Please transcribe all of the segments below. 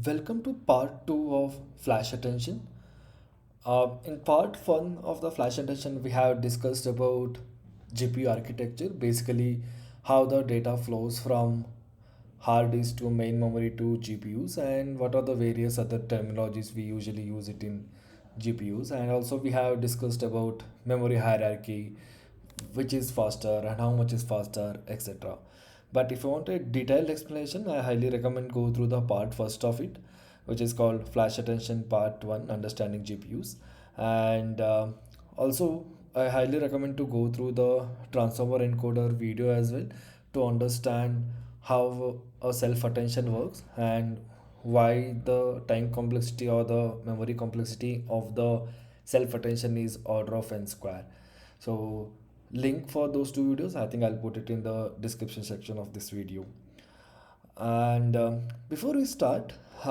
Welcome to part 2 of Flash Attention. In part 1 of the Flash Attention, we have discussed about GPU architecture, basically how the data flows from hard disk to main memory to GPUs, and what are the various other terminologies we usually use it in GPUs. And also we have discussed about memory hierarchy, which is faster and how much is faster, etc. But if you want a detailed explanation, I highly recommend go through the part first of it, which is called Flash Attention Part 1, Understanding GPUs. And also, I highly recommend to go through the transformer encoder video as well to understand how a self attention works and why the time complexity or the memory complexity of the self attention is order of n square. So link for those two videos, I think I'll put it in the description section of this video. And before we start, I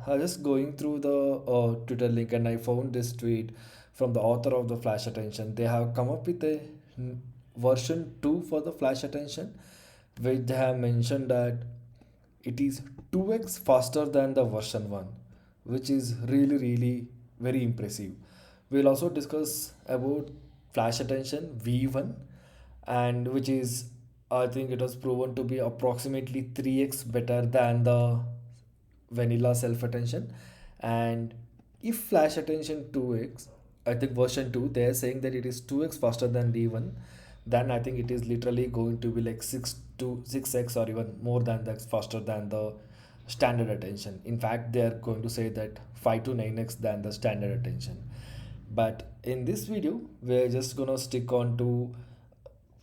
was just going through the Twitter link and I found this tweet from the author of the Flash Attention. They have come up with a version 2 for the Flash Attention, which they have mentioned that it is 2x faster than the version 1, which is really very impressive. We'll also discuss about Flash Attention V1, and which is, I think it was proven to be approximately 3x better than the vanilla self attention. And if Flash Attention 2x, I think version 2, they are saying that it is 2x faster than V1, then I think it is literally going to be like 6 to 6x or even more than that faster than the standard attention. In fact, they are going to say that 5 to 9x than the standard attention. But in this video, we're just gonna stick on to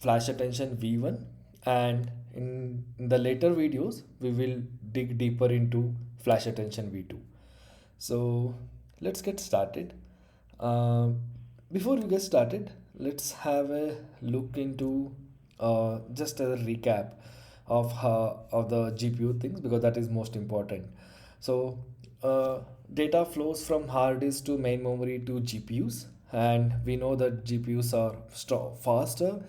Flash Attention V1, and in the later videos we will dig deeper into Flash Attention V2. So let's get started. Um, Before we get started, let's have a look into just a recap of the GPU things, because that is most important. So data flows from hard disk to main memory to GPUs, and we know that GPUs are faster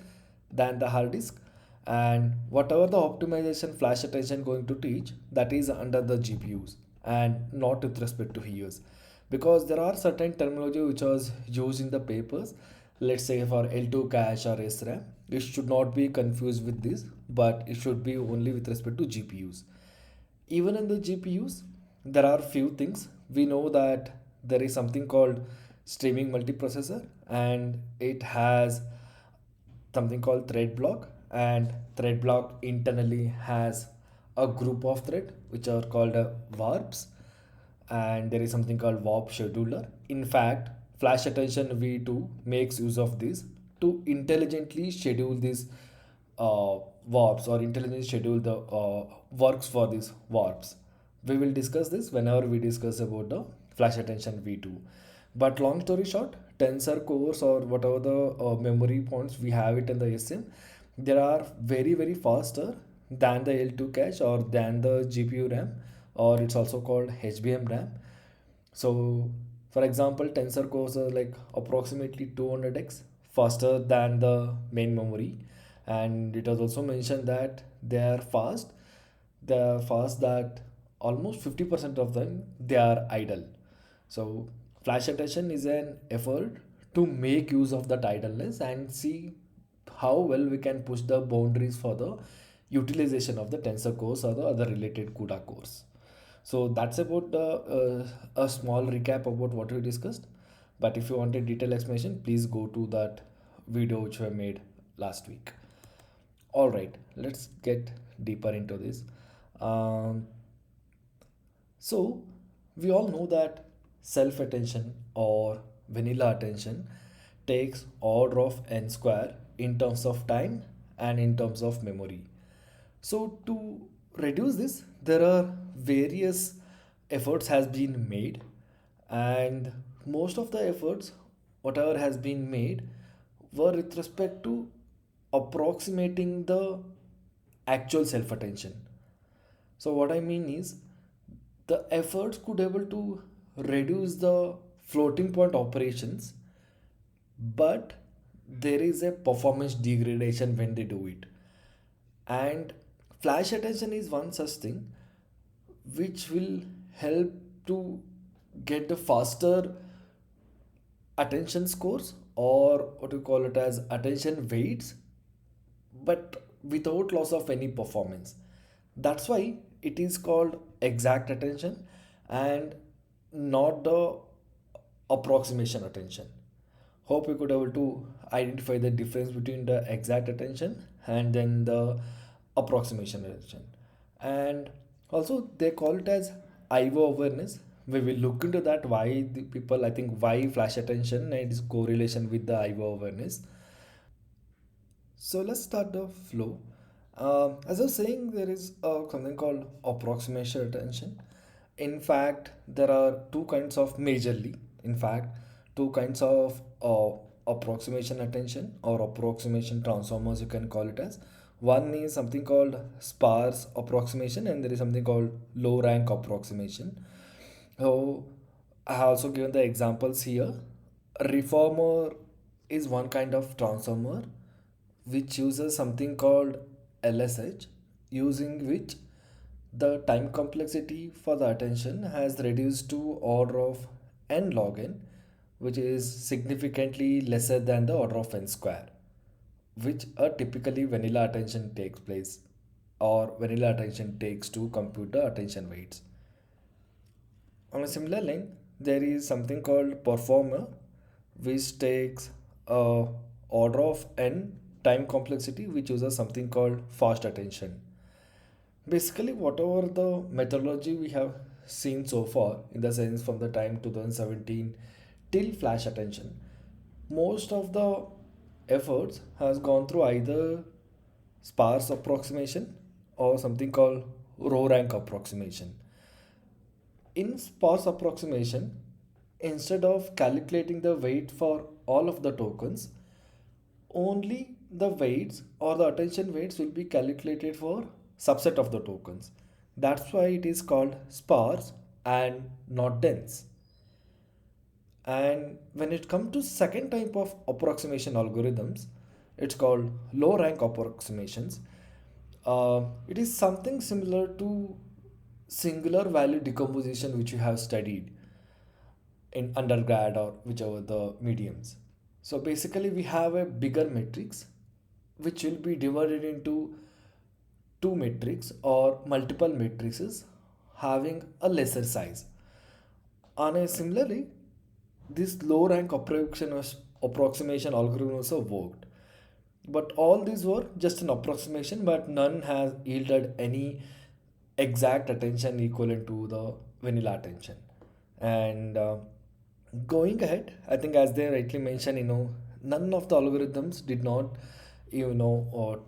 than the hard disk, and whatever the optimization Flash Attention going to teach, that is under the GPUs and not with respect to years, because there are certain terminology which was used in the papers. Let's say for L2 cache or SRAM, it should not be confused with this, but it should be only with respect to GPUs. Even in the GPUs, there are few things. We know that there is something called streaming multiprocessor, and it has something called thread block, and thread block internally has a group of thread which are called warps, and there is something called warp scheduler. In fact, Flash Attention V2 makes use of this to intelligently schedule these warps, or intelligently schedule the works for these warps. We will discuss this whenever we discuss about the Flash Attention V2. But long story short, tensor cores or whatever the memory points we have it in the SM, they are very faster than the L2 cache or than the GPU RAM, or it's also called HBM RAM. So for example, tensor cores are like approximately 200x faster than the main memory, and it was also mentioned that they are fast. They are fast that almost 50% of them they are idle. So Flash Attention is an effort to make use of that idleness and see how well we can push the boundaries for the utilization of the tensor cores or the other related CUDA cores. So that's about a small recap about what we discussed. But if you want a detailed explanation, please go to that video which I made last week. All right, let's get deeper into this. Um, so we all know that self attention or vanilla attention takes order of n square in terms of time and in terms of memory. So to reduce this, there are various efforts has been made, and most of the efforts, whatever has been made, were with respect to approximating the actual self attention. So what I mean is, the efforts could able to reduce the floating point operations, but there is a performance degradation when they do it. And Flash Attention is one such thing which will help to get the faster attention scores, or what you call it as attention weights, but without loss of any performance. That's why it is called exact attention and not the approximation attention. Hope you could able to identify the difference between the exact attention and then the approximation attention. And also they call it as IO awareness. We will look into that why the people, I think why flash attention and its correlation with the IO awareness. So let's start the flow. As I was saying, there is something called approximation attention. In fact, there are two kinds of majorly. In fact, two kinds of approximation attention or approximation transformers, you can call it as. One is something called sparse approximation, and there is something called low rank approximation. So I have also given the examples here. Reformer is one kind of transformer which uses something called LSH, using which the time complexity for the attention has reduced to order of n log n, which is significantly lesser than the order of n square, which a typically vanilla attention takes place, or vanilla attention takes to compute the attention weights. On a similar line, there is something called performer, which takes a order of n time complexity, which uses something called fast attention. Basically, whatever the methodology we have seen so far, in the sense from the time 2017 till flash attention, most of the efforts has gone through either sparse approximation or something called row rank approximation. In sparse approximation, instead of calculating the weight for all of the tokens, only the weights or the attention weights will be calculated for subset of the tokens. That's why it is called sparse and not dense. And when it comes to second type of approximation algorithms, it's called low rank approximations. It is something similar to singular value decomposition, which you have studied in undergrad or whichever the mediums. So basically we have a bigger matrix which will be divided into two matrices or multiple matrices having a lesser size. On a similarly, this low rank approximation algorithm also worked. But all these were just an approximation, but none has yielded any exact attention equivalent to the vanilla attention. And going ahead, I think as they rightly mentioned, none of the algorithms did not,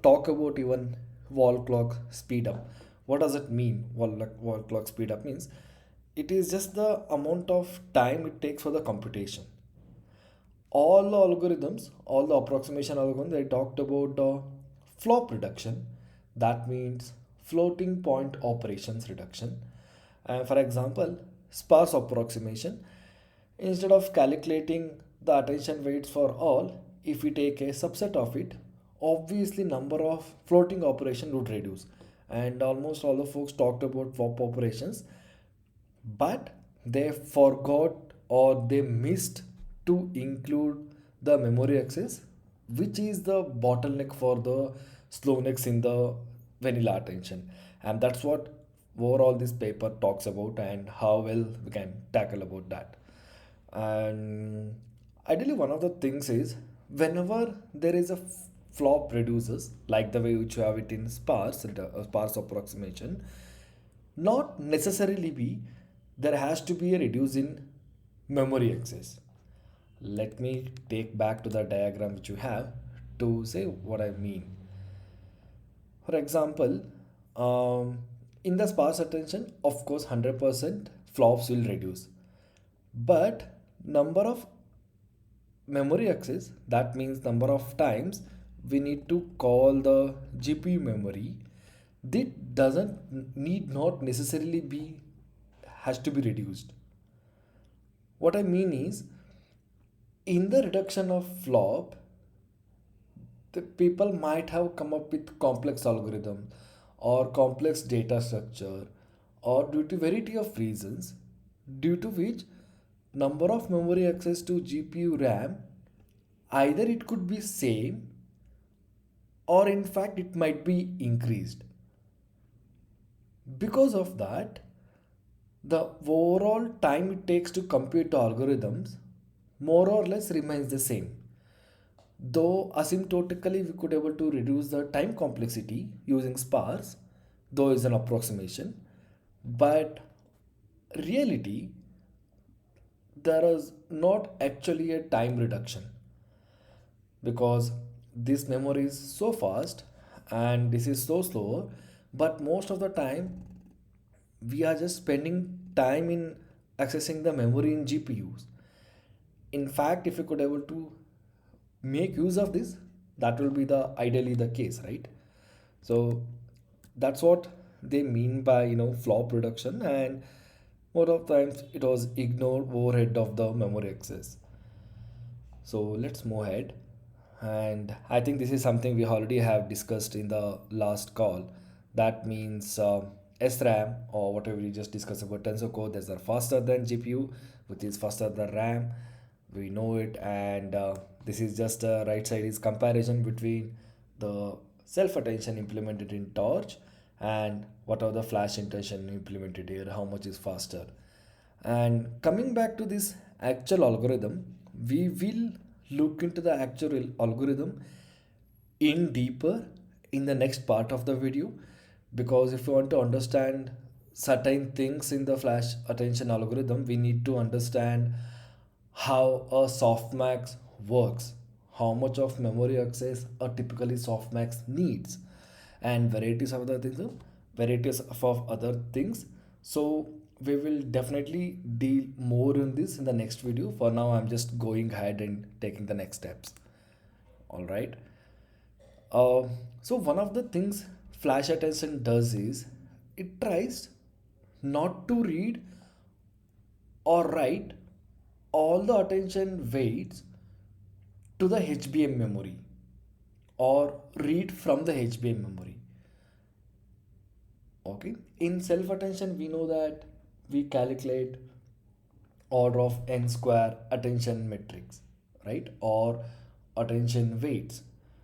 talk about even wall clock speed up. What does it mean? Wall clock speed up means it is just the amount of time it takes for the computation. All the algorithms, all the approximation algorithms, they talked about the flop reduction. That means floating point operations reduction. And for example, sparse approximation, instead of calculating the attention weights for all, if we take a subset of it, obviously number of floating operation would reduce. And almost all the folks talked about flop operations, but they forgot or they missed to include the memory access, which is the bottleneck for the slowness in the vanilla attention. And that's what overall this paper talks about and how well we can tackle about that. And ideally, one of the things is whenever there is a flop reduces, like the way which you have it in sparse approximation, not necessarily be there has to be a reduce in memory access. Let me take back to the diagram which you have to say what I mean. For example, in the sparse attention, of course, 100% flops will reduce, but number of memory access, that means number of times we need to call the GPU memory, that doesn't need not necessarily be has to be reduced. What I mean is, in the reduction of flop, the people might have come up with complex algorithm or complex data structure or due to variety of reasons, due to which number of memory access to GPU RAM, either it could be same or in fact it might be increased. Because of that, the overall time it takes to compute the algorithms more or less remains the same. Though asymptotically we could able to reduce the time complexity using sparse, though is an approximation, but reality there is not actually a time reduction because this memory is so fast and this is so slow, but most of the time we are just spending time in accessing the memory in GPUs. In fact, if you could able to make use of this, that will be the ideally the case, right? So that's what they mean by flop reduction, and more of times it was ignored overhead of the memory access. So let's move ahead. And I think this is something we already have discussed in the last call. That means SRAM or whatever we just discussed about tensor core, these are faster than GPU, which is faster than RAM. We know it, and this is just a right side is comparison between the self attention implemented in Torch and what are the flash intention implemented here, how much is faster. And coming back to this actual algorithm, we will look into the actual algorithm in deeper in the next part of the video, because if you want to understand certain things in the flash attention algorithm, we need to understand how a softmax works, how much of memory access a typically softmax needs, and varieties of other things. So we will definitely deal more in this in the next video. For now, I'm just going ahead and taking the next steps. All right. So one of the things flash attention does is it tries not to read or write all the attention weights to the HBM memory or read from the HBM memory. Okay, in self attention we know that we calculate order of n square attention metrics, right, or attention weights.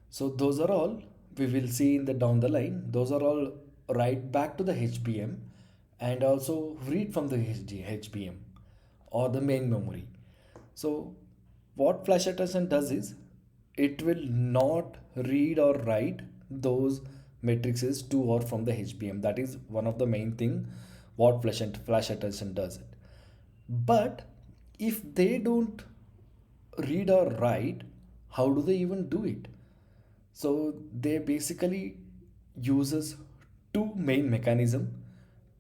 So those are all we will see in the down the line. Those are all write back to the HBM and also read from the HBM or the main memory. So what flash attention does is it will not read or write those matrices to or from the HBM. That is one of the main thing what flash attention does it. But if they don't read or write, how do they even do it? So they basically uses two main mechanism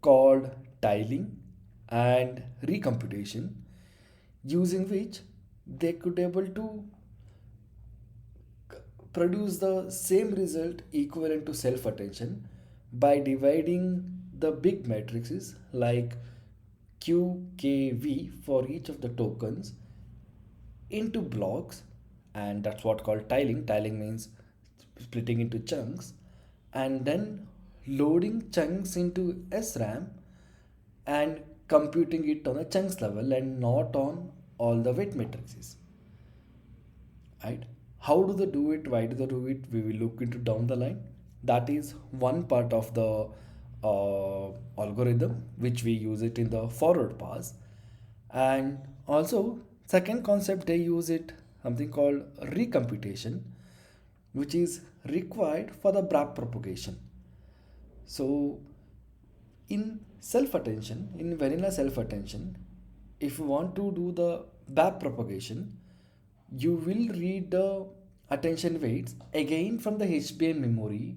called tiling and recomputation, using which they could able to produce the same result equivalent to self attention by dividing the big matrices like Q, K, V for each of the tokens into blocks, and that's what called tiling. Tiling means splitting into chunks and then loading chunks into SRAM and computing it on a chunks level and not on all the weight matrices, right? How do they do it, why do they do it, we will look into down the line. That is one part of the algorithm which we use it in the forward pass. And also second concept they use it something called recomputation, which is required for the back propagation. So in self attention, in vanilla self attention, if you want to do the back propagation, you will read the attention weights again from the HBM memory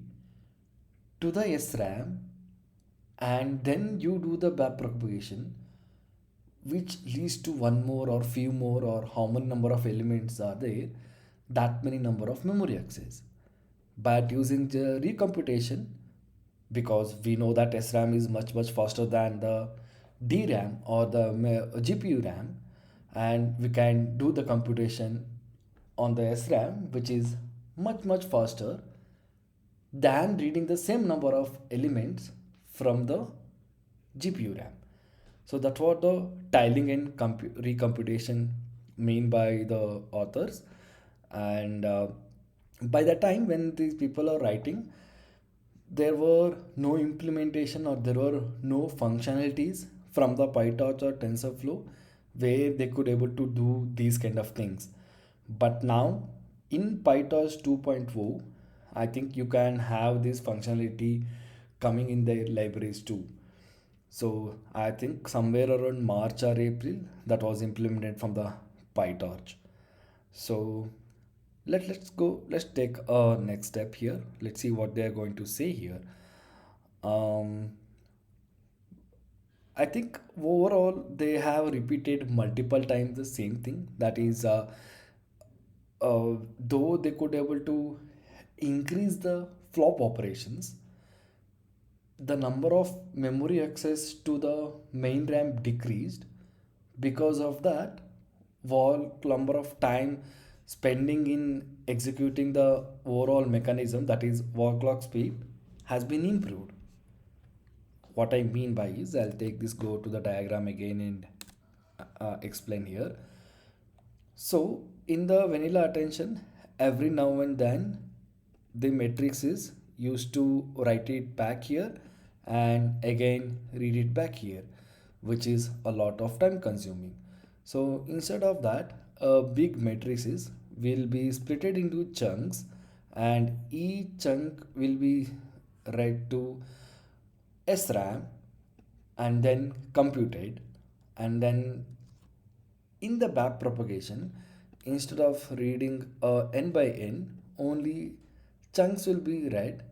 to the SRAM, and then you do the back propagation, which leads to one more or few more or how many number of elements are there, that many number of memory access. But using the recomputation, because we know that SRAM is much faster than the DRAM or the GPU RAM, and we can do the computation on the SRAM which is much faster than reading the same number of elements from the GPU RAM. So that's what the tiling and recomputation mean by the authors. And by the time when these people are writing, there were no implementation or there were no functionalities from the PyTorch or TensorFlow where they could able to do these kind of things. But now in PyTorch 2.0, I think you can have this functionality coming in their libraries too. So I think somewhere around March or April that was implemented from the PyTorch. So let's take a next step here. Let's see what they are going to say here. Um, I think overall they have repeated multiple times the same thing. That is, though they could able to increase the flop operations, the number of memory access to the main RAM decreased. Because of that, wall number of time spending in executing the overall mechanism, that is wall clock speed, has been improved. What I mean by is, I'll take this, go to the diagram again and explain here. So in the vanilla attention, every now and then the matrix is used to write it back here and again read it back here, which is a lot of time consuming. So instead of that, a big matrices will be splitted into chunks, and each chunk will be read to SRAM and then computed, and then in the back propagation, instead of reading n by n, only chunks will be read,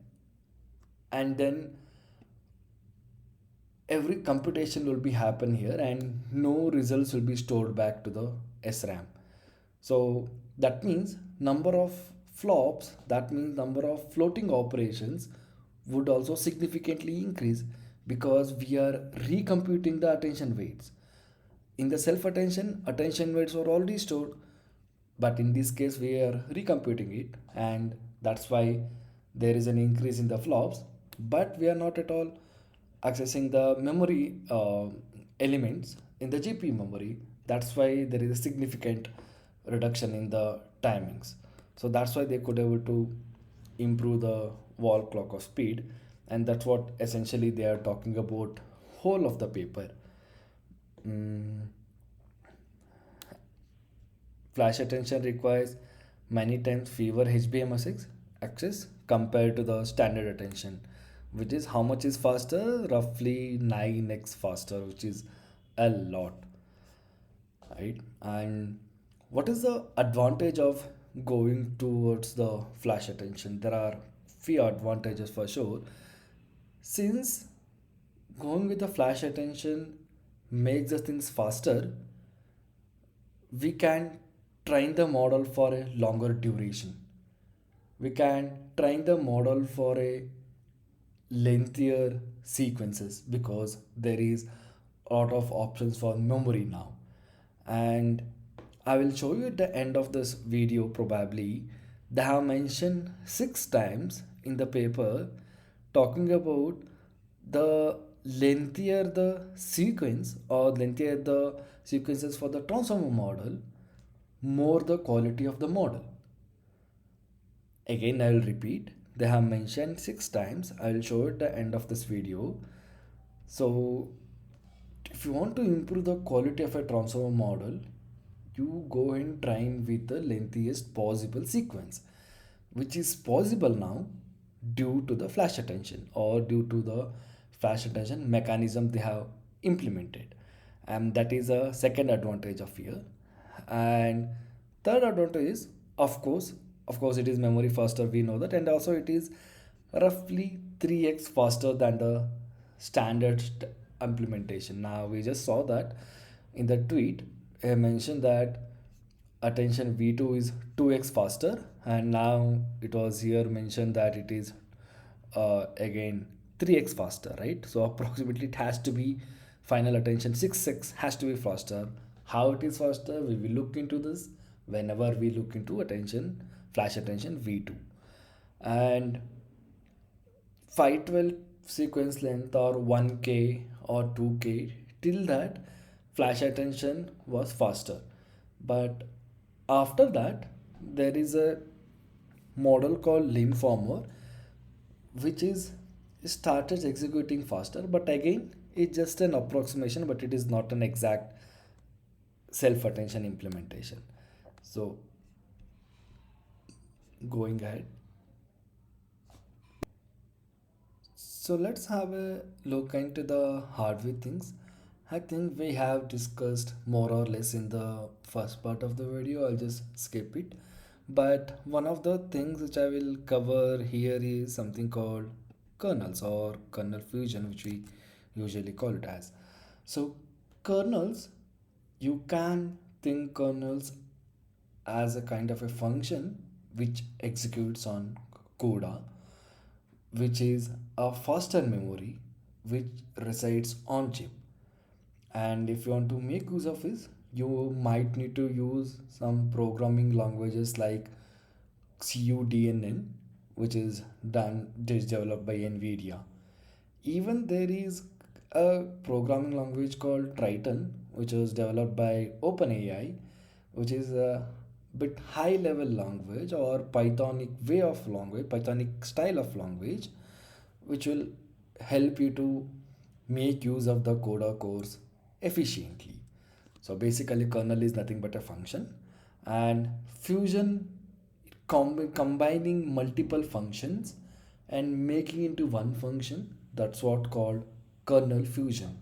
and then every computation will be happen here and no results will be stored back to the SRAM. So that means number of flops, that means number of floating operations would also significantly increase because we are recomputing the attention weights. In the self attention, attention weights are already stored, but in this case we are recomputing it, and that's why there is an increase in the flops, but we are not at all accessing the memory elements in the GPU memory. That's why there is a significant reduction in the timings. So that's why they could able to improve the wall clock of speed, and that's what essentially they are talking about whole of the paper. Mm, Flash attention requires many times fewer HBM6 access compared to the standard attention, which is how much is faster? Roughly 9x faster, which is a lot, right? And what is the advantage of going towards the flash attention? There are few advantages for sure. Since going with the flash attention makes the things faster, we can train the model for a longer duration. We can train the model for a lengthier sequences because there is a lot of options for memory now. And I will show you at the end of this video probably. They have mentioned 6 times in the paper talking about the lengthier the sequence or lengthier the sequences for the transformer model, more the quality of the model. Again, I will repeat. They have mentioned 6 times. I will show at the end of this video. So, if you want to improve the quality of a transformer model, you go and train with the lengthiest possible sequence, which is possible now due to the flash attention or due to the flash attention mechanism they have implemented. And that is a second advantage of here. And third advantage is, of course it is memory faster, we know that, and also it is roughly 3x faster than the standard implementation. Now we just saw that in the tweet I mentioned that attention v2 is 2x faster, and now it was here mentioned that it is again 3x faster, right? So approximately it has to be final attention 6x has to be faster. How it is faster, we will look into this whenever we look into attention flash attention v2. And 512 sequence length or 1k or 2K. Till that, flash attention was faster. But after that, there is a model called limb former, which is started executing faster. But again, it's just an approximation, but it is not an exact self attention implementation. So going ahead, so let's have a look into the hardware things. I think we have discussed more or less in the first part of the video. I'll just skip it. But one of the things which I will cover here is something called kernels or kernel fusion, which we usually call it as. So kernels, you can think kernels as a kind of a function which executes on CUDA, which is a faster memory which resides on chip. And if you want to make use of this, you might need to use some programming languages like CUDNN, which is developed by NVIDIA. Even there is a programming language called Triton, which was developed by OpenAI, which is a bit high level language or Pythonic way of language, Pythonic style of language, which will help you to make use of the CUDA cores efficiently. So basically, kernel is nothing but a function, and fusion combining multiple functions and making into one function. That's what called kernel fusion.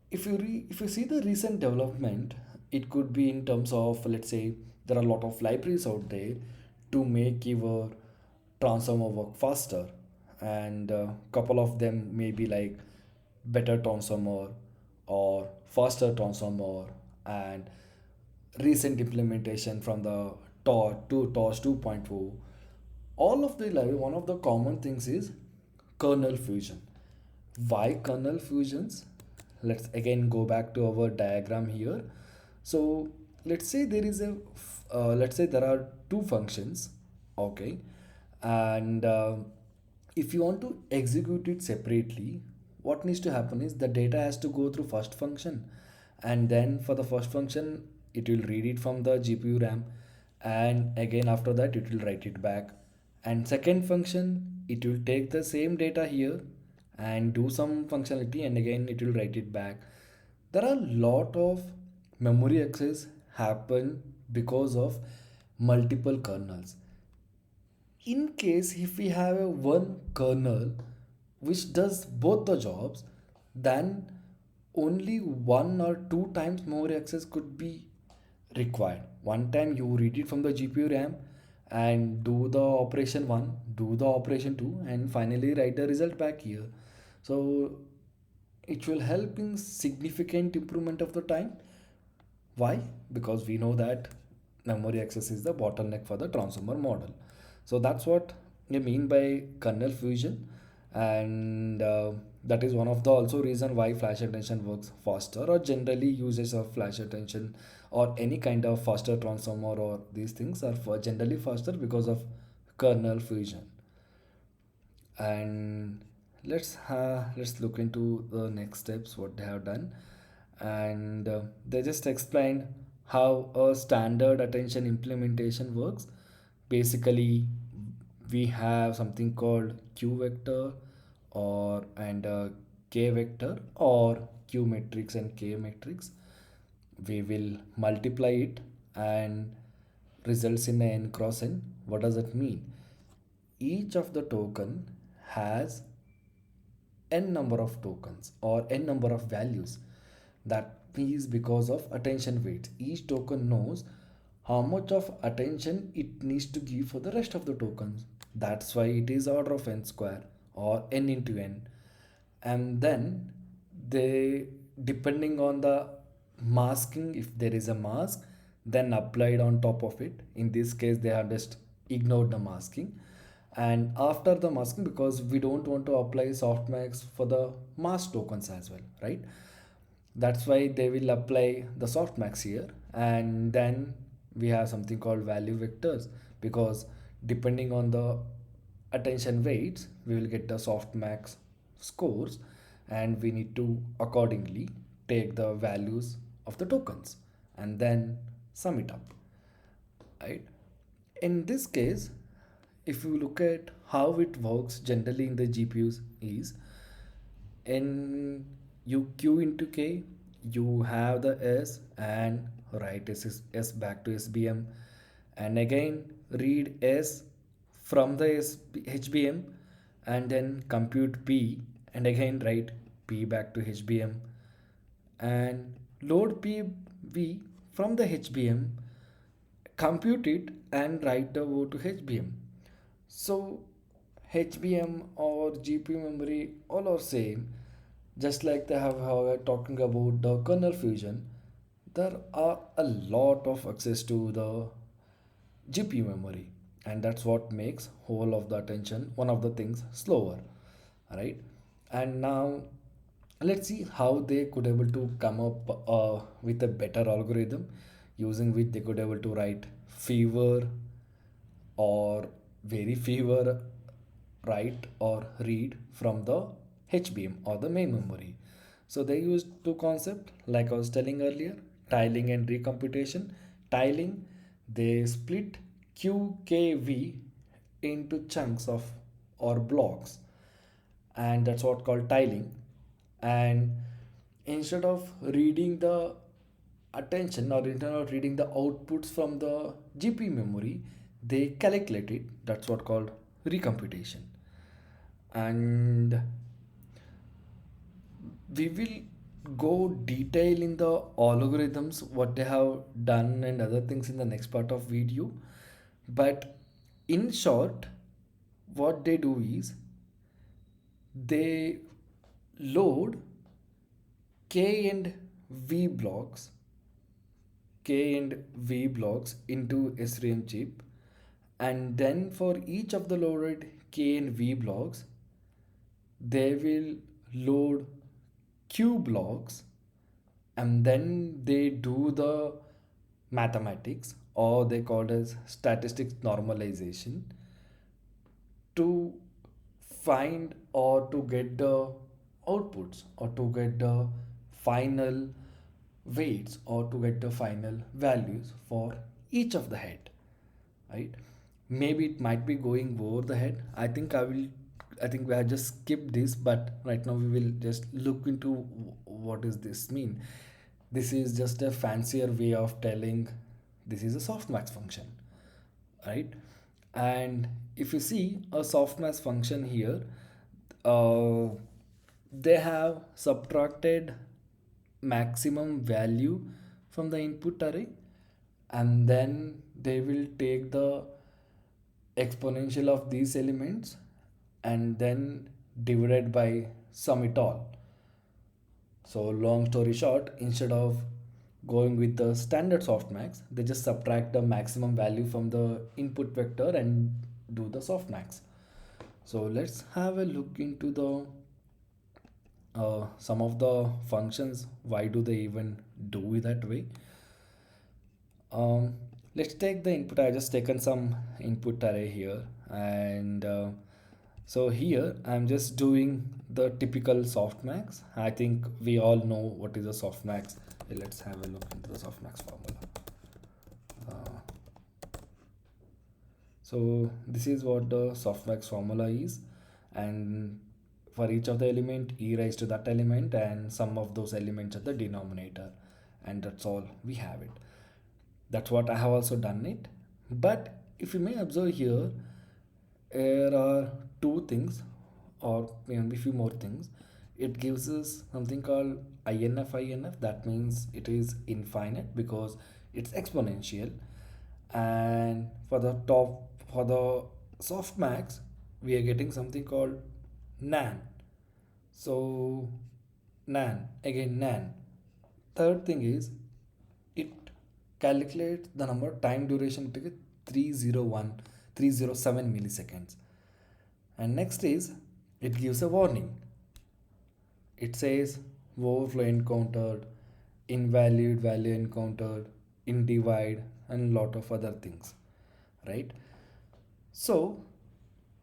If you see the recent development, it could be in terms of, let's say, there are a lot of libraries out there to make your transformer work faster, and a couple of them may be like better transformer or faster transformer, and recent implementation from the TORS 2.0. All of the library, one of the common things is kernel fusion. Why kernel fusions? Let's again go back to our diagram here. So let's say there is a let's say there are two functions, okay, and if you want to execute it separately, what needs to happen is the data has to go through first function, and then for the first function it will read it from the GPU RAM, and again after that it will write it back, and second function it will take the same data here and do some functionality, and again it will write it back. There are a lot of memory access happen because of multiple kernels. In case if we have a one kernel which does both the jobs, then only one or two times memory access could be required. One time you read it from the GPU RAM and do the operation 1, do the operation 2, and finally write the result back here. So it will help in significant improvement of the time. Why? Because we know that memory access is the bottleneck for the transformer model. So that's what I mean by kernel fusion, and that is one of the also reason why flash attention works faster, or generally usage of flash attention or any kind of faster transformer or these things are generally faster because of kernel fusion. And let's look into the next steps what they have done, and they just explained how a standard attention implementation works. Basically, we have something called q vector or and k vector or q matrix and k matrix. We will multiply it and results in a n cross n. What does that mean? Each of the token has n number of tokens or n number of values. That is because of attention weight. Each token knows how much of attention it needs to give for the rest of the tokens. That's why it is order of n square or n into n. And then they, depending on the masking, if there is a mask then applied on top of it. In this case they have just ignored the masking, and after the masking, because we don't want to apply softmax for the mask tokens as well, right? That's why they will apply the softmax here, and then we have something called value vectors, because depending on the attention weights we will get the softmax scores, and we need to accordingly take the values of the tokens and then sum it up, right? In this case, if you look at how it works generally in the GPUs is, in you q into k, you have the s and write s back to sbm, and again read s from the hbm, and then compute p, and again write p back to hbm, and load pv from the hbm, compute it and write the O to HBM. So HBM or GPU memory all are same. Just like they have how we're talking about the kernel fusion, there are a lot of access to the GPU memory, and that's what makes whole of the attention one of the things slower, right? And now let's see how they could able to come up with a better algorithm using which they could able to write fewer or very fewer write or read from the HBM or the main memory. So they used two concepts like I was telling earlier, tiling and recomputation. Tiling, they split QKV into chunks of or blocks, and that's what called tiling. And instead of reading the attention or instead of reading the outputs from the GP memory, they calculate it. That's what called recomputation. And we will go detail in the algorithms what they have done and other things in the next part of video, but in short what they do is they load k and v blocks k and v blocks into SRAM chip, and then for each of the loaded k and v blocks they will load q blocks, and then they do the mathematics or they call it as statistics normalization to find or to get the outputs or to get the final weights or to get the final values for each of the head, right? Maybe it might be going over the head. I think we have just skipped this, but right now we will just look into what does this mean. This is just a fancier way of telling this is a softmax function, right? And if you see a softmax function here, uh, they have subtracted maximum value from the input array, and then they will take the exponential of these elements and then divided by sum it all. So long story short, instead of going with the standard softmax, they just subtract the maximum value from the input vector and do the softmax. So let's have a look into the some of the functions. Why do they even do it that way? Um, let's take the input. I just taken some input array here, and so here I'm just doing the typical softmax. I think we all know what is a softmax. Let's have a look into the softmax formula. Uh, so this is what the softmax formula is, and for each of the element e raised to that element and sum of those elements at the denominator, and that's all we have it. That's what I have also done it. But if you may observe here, there are two things or maybe few more things. It gives us something called INF. That means it is infinite because it's exponential. And for the softmax, we are getting something called nan. So nan, again nan. Third thing is it calculates the number time duration to get 307 milliseconds. And next is it gives a warning. It says overflow encountered, invalid value encountered, in divide, and lot of other things, right? So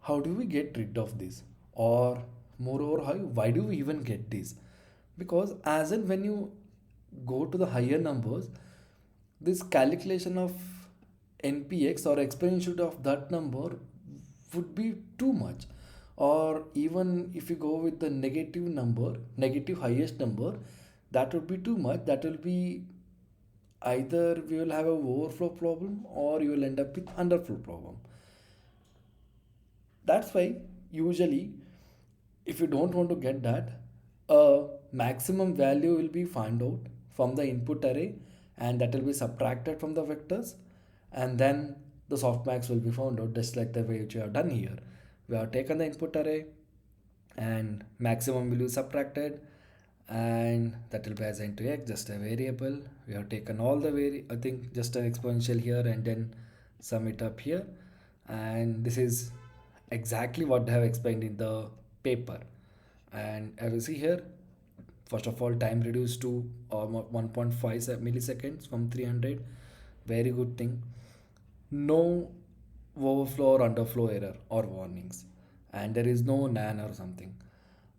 how do we get rid of this, or moreover high, why do we even get this? Because as in when you go to the higher numbers, this calculation of npx or exponential of that number would be too much. Or even if you go with the negative number, negative highest number, that would be too much. That will be either we will have a overflow problem or you will end up with underflow problem. That's why usually if you don't want to get that, a maximum value will be found out from the input array, and that will be subtracted from the vectors, and then the softmax will be found out just like the way which we have done here. We have taken the input array and maximum will be subtracted, and that will be assigned to x, just a variable. We have taken all the I think just an exponential here and then sum it up here, and this is exactly what they have explained in the paper. And as you see here, first of all, time reduced to 1.5 milliseconds from 300. Very good thing. No overflow or underflow error or warnings, and there is no nan or something.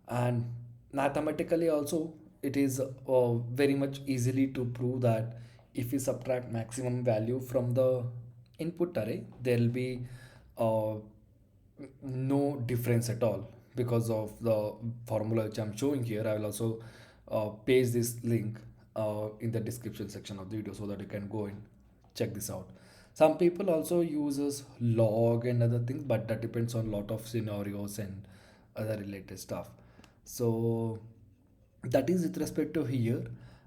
And mathematically also, it is very much easily to prove that if we subtract maximum value from the input array, there will be uh, no difference at all because of the formula which I'm showing here. I will also paste this link in the description section of the video so that you can go and check this out. Some people also uses log and other things, but that depends on lot of scenarios and other related stuff. So that is with respect to here,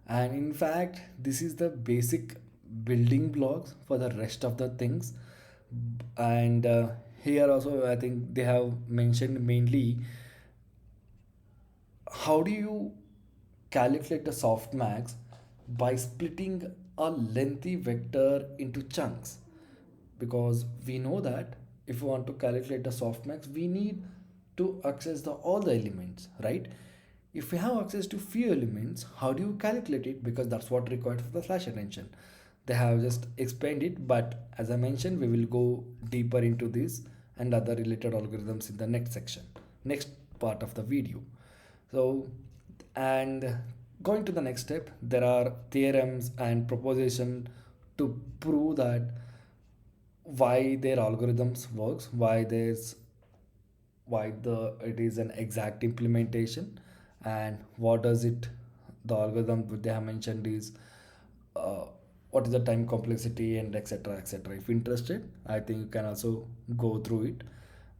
and in fact this is the basic building blocks for the rest of the things. And here also I think they have mentioned mainly how do you calculate the softmax by splitting a lengthy vector into chunks, because we know that if we want to calculate the softmax we need to access the all the elements, right? If we have access to few elements, how do you calculate it? Because that's what required for the flash attention. They have just explained it, but as I mentioned, we will go deeper into this and other related algorithms in the next section, next part of the video. So, and going to the next step, there are theorems and proposition to prove that why their algorithms works, why the it is an exact implementation, and what does it, the algorithm that they have mentioned is uh, what is the time complexity and etc etc. If interested, I think you can also go through it.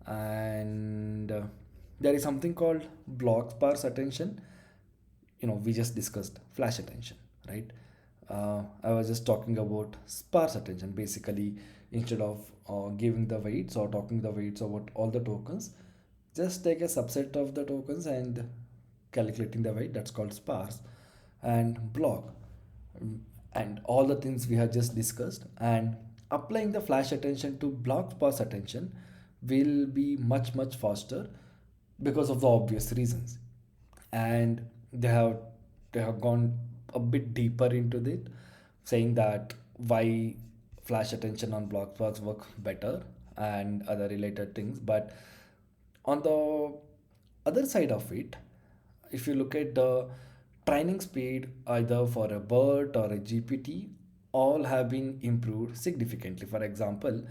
And there is something called block sparse attention. We just discussed flash attention, right? I was just talking about sparse attention. Basically, instead of giving the weights or talking the weights about all the tokens, just take a subset of the tokens and calculating the weight. That's called sparse. And block, and all the things we have just discussed, and applying the flash attention to block sparse attention will be much faster because of the obvious reasons. And they have gone a bit deeper into it, saying that why flash attention on block sparse work better and other related things. But on the other side of it, if you look at the training speed either for a BERT or a GPT, all have been improved significantly. For example,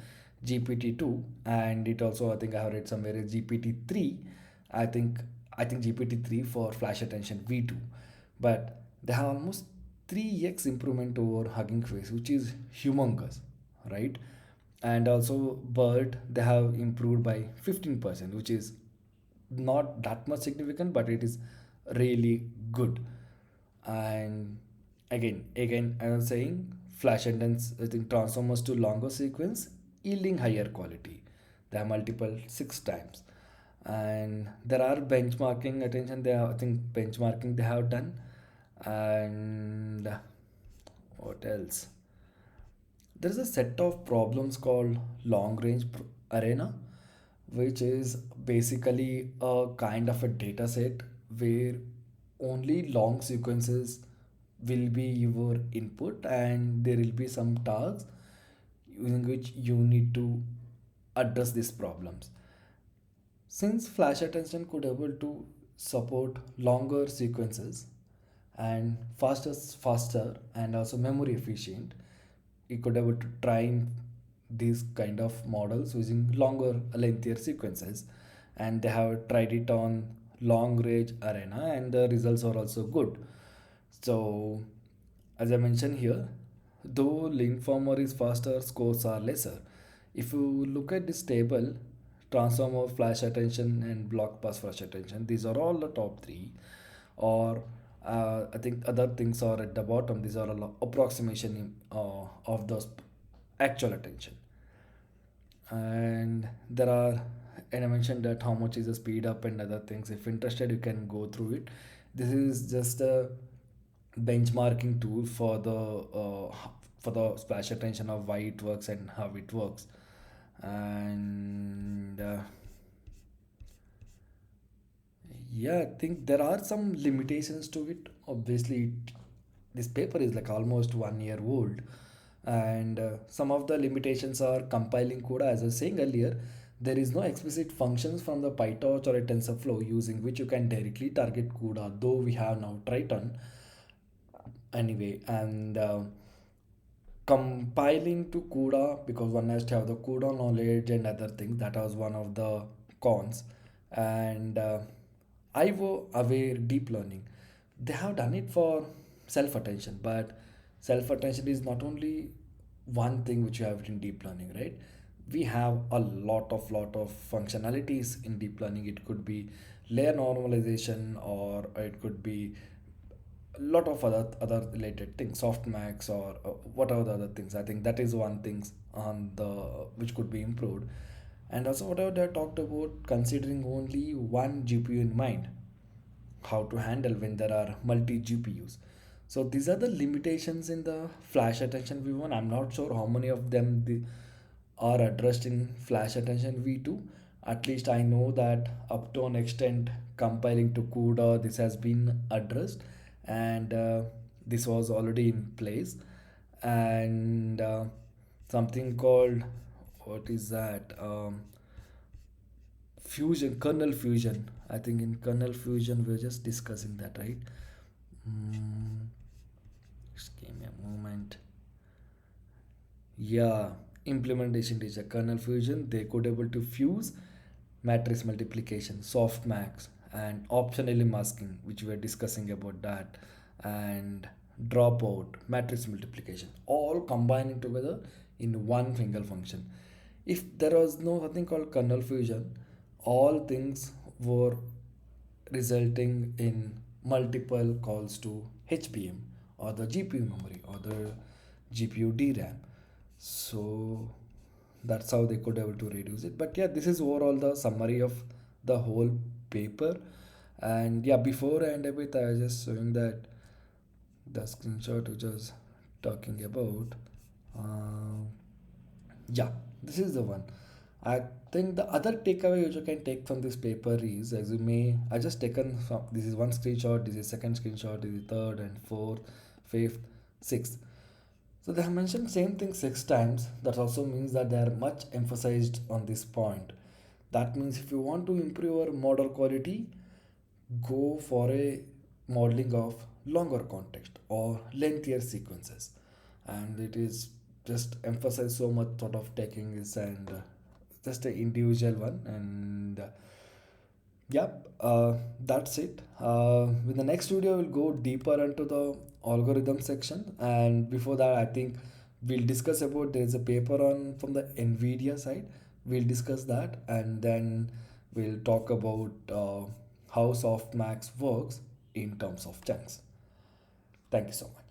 GPT-2, and it also I think I have read somewhere is GPT-3. I think GPT-3 for flash attention V2, but they have almost 3x improvement over Hugging Face, which is humongous, right? And also BERT, they have improved by 15%, which is not that much significant, but it is really good. And again I was saying flash endance, I think transformers to longer sequence yielding higher quality. They are multiple 6 times. And there are benchmarking attention, they have, I think benchmarking they have done. And what else, there is a set of problems called long range arena, which is basically a kind of a data set where only long sequences will be your input, and there will be some tasks using which you need to address these problems. Since flash attention could able to support longer sequences and faster and also memory efficient, it could able to train these kind of models using longer lengthier sequences, and they have tried it on long range arena and the results are also good. So as I mentioned here, though link former is faster, scores are lesser. If you look at this table, transformer, flash attention, and block pass flash attention, these are all the top three. Or I think other things are at the bottom. These are all approximation of the actual attention. And there are, and I mentioned that how much is the speed up and other things. If interested, you can go through it. This is just a benchmarking tool for the splash attention of why it works and how it works. And yeah, I think there are some limitations to it. Obviously, this paper is like almost 1 year old, and some of the limitations are compiling code. As I was saying earlier, there is no explicit functions from the PyTorch or a TensorFlow using which you can directly target CUDA, though we have now Triton anyway. And compiling to CUDA, because one has to have the CUDA knowledge and other things, that was one of the cons. And IO aware deep learning, they have done it for self attention, but self attention is not only one thing which you have in deep learning, right? We have a lot of functionalities in deep learning. It could be layer normalization, or it could be a lot of other related things, softmax, or whatever the other things. I think that is one things on the which could be improved. And also whatever they talked about, considering only one GPU in mind, how to handle when there are multi GPUs. So these are the limitations in the flash attention V1. I'm not sure how many of them are addressed in flash attention V2. At least I know that up to an extent compiling to CUDA, this has been addressed, and this was already in place. And something called, what is that? Fusion, Kernel Fusion. I think in Kernel Fusion we're just discussing that, right? Mm, just give me a moment. Yeah, implementation is a Kernel Fusion. They could able to fuse matrix multiplication, softmax, and optionally masking, which we are discussing about that, and dropout, matrix multiplication, all combining together in one single function. If there was no something called kernel fusion, all things were resulting in multiple calls to HBM, or the GPU memory, or the GPU DRAM. So that's how they could able to reduce it. But yeah, this is overall the summary of the whole paper. And yeah, before I end up with, I was just showing that the screenshot which I was talking about. Uh, yeah, this is the one. I think the other takeaway which you can take from this paper is, as you may, I just taken from, this is one screenshot, this is second screenshot, this is third and fourth, fifth, sixth. So they have mentioned same thing 6 times. That also means that they are much emphasized on this point. That means if you want to improve your model quality, go for a modeling of longer context or lengthier sequences. And it is just emphasized so much sort of taking this, and just an individual one. And yep, that's it. With the next video, we'll go deeper into the algorithm section. And before that, I think we'll discuss about, there's a paper on from the NVIDIA side. We'll discuss that, and then we'll talk about how softmax works in terms of chunks. Thank you so much.